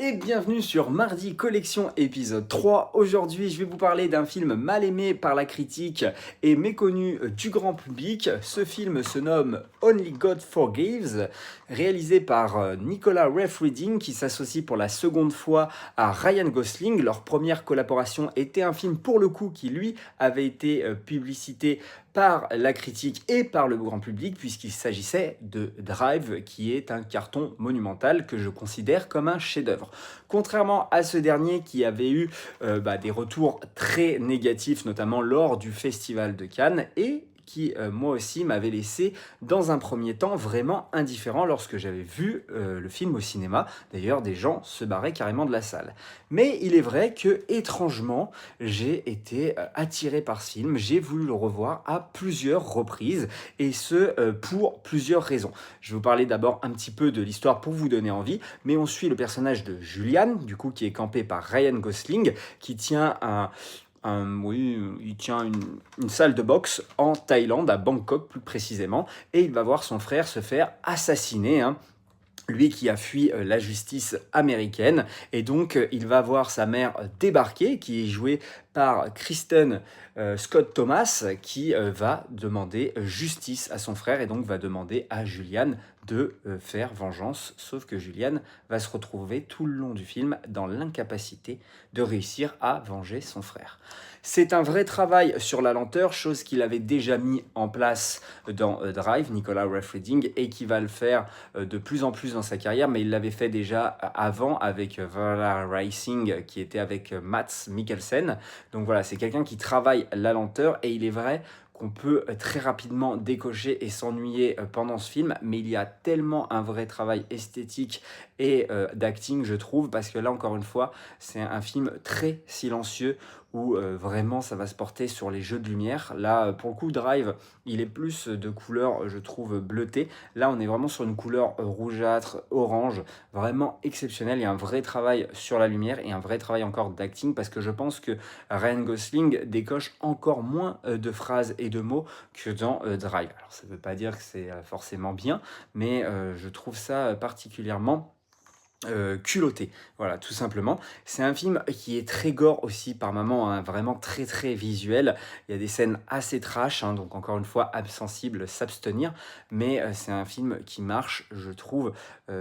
Et bienvenue sur Mardi Collection épisode 3. Aujourd'hui, je vais vous parler d'un film mal aimé par la critique et méconnu du grand public. Ce film se nomme Only God Forgives, réalisé par Nicolas Refn qui s'associe pour la seconde fois à Ryan Gosling. Leur première collaboration était un film pour le coup qui lui avait été publicité par la critique et par le grand public puisqu'il s'agissait de Drive qui est un carton monumental que je considère comme un chef-d'œuvre. Contrairement à ce dernier qui avait eu des retours très négatifs notamment lors du Festival de Cannes et qui moi aussi m'avait laissé dans un premier temps vraiment indifférent lorsque j'avais vu le film au cinéma. D'ailleurs des gens se barraient carrément de la salle. Mais il est vrai que étrangement j'ai été attiré par ce film, j'ai voulu le revoir à plusieurs reprises et ce pour plusieurs raisons. Je vais vous parler d'abord un petit peu de l'histoire pour vous donner envie, mais on suit le personnage de Julian, du coup qui est campé par Ryan Gosling, qui tient il tient une salle de boxe en Thaïlande, à Bangkok plus précisément, et il va voir son frère se faire assassiner, hein. Lui qui a fui la justice américaine, et donc il va voir sa mère débarquer, qui est jouée par Kristen Scott Thomas, qui va demander justice à son frère, et donc va demander à Julian de faire vengeance, sauf que Julian va se retrouver tout le long du film dans l'incapacité de réussir à venger son frère. C'est un vrai travail sur la lenteur, chose qu'il avait déjà mis en place dans Drive, Nicolas Refn, et qui va le faire de plus en plus dans sa carrière, mais il l'avait fait déjà avant avec Valhalla Rising, qui était avec Mads Mikkelsen. Donc voilà, c'est quelqu'un qui travaille la lenteur, et il est vrai qu'on peut très rapidement décocher et s'ennuyer pendant ce film, mais il y a tellement un vrai travail esthétique et d'acting, je trouve, parce que là, encore une fois, c'est un film très silencieux, où vraiment ça va se porter sur les jeux de lumière. Là, pour le coup, Drive, il est plus de couleur, je trouve, bleutée. Là, on est vraiment sur une couleur rougeâtre, orange, vraiment exceptionnelle. Il y a un vrai travail sur la lumière et un vrai travail encore d'acting, parce que je pense que Ryan Gosling décoche encore moins de phrases et de mots que dans Drive. Alors, ça ne veut pas dire que c'est forcément bien, mais je trouve ça particulièrement culotté, voilà, tout simplement. C'est un film qui est très gore aussi par moments, hein, vraiment très très visuel. Il y a des scènes assez trash, hein, donc encore une fois, âme sensible, s'abstenir. Mais c'est un film qui marche, je trouve,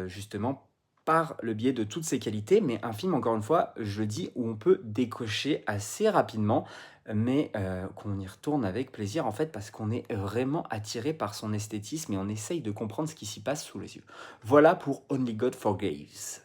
justement par le biais de toutes ses qualités, mais un film, encore une fois, je dis, où on peut décocher assez rapidement, mais qu'on y retourne avec plaisir, en fait, parce qu'on est vraiment attiré par son esthétisme et on essaye de comprendre ce qui s'y passe sous les yeux. Voilà pour Only God Forgives.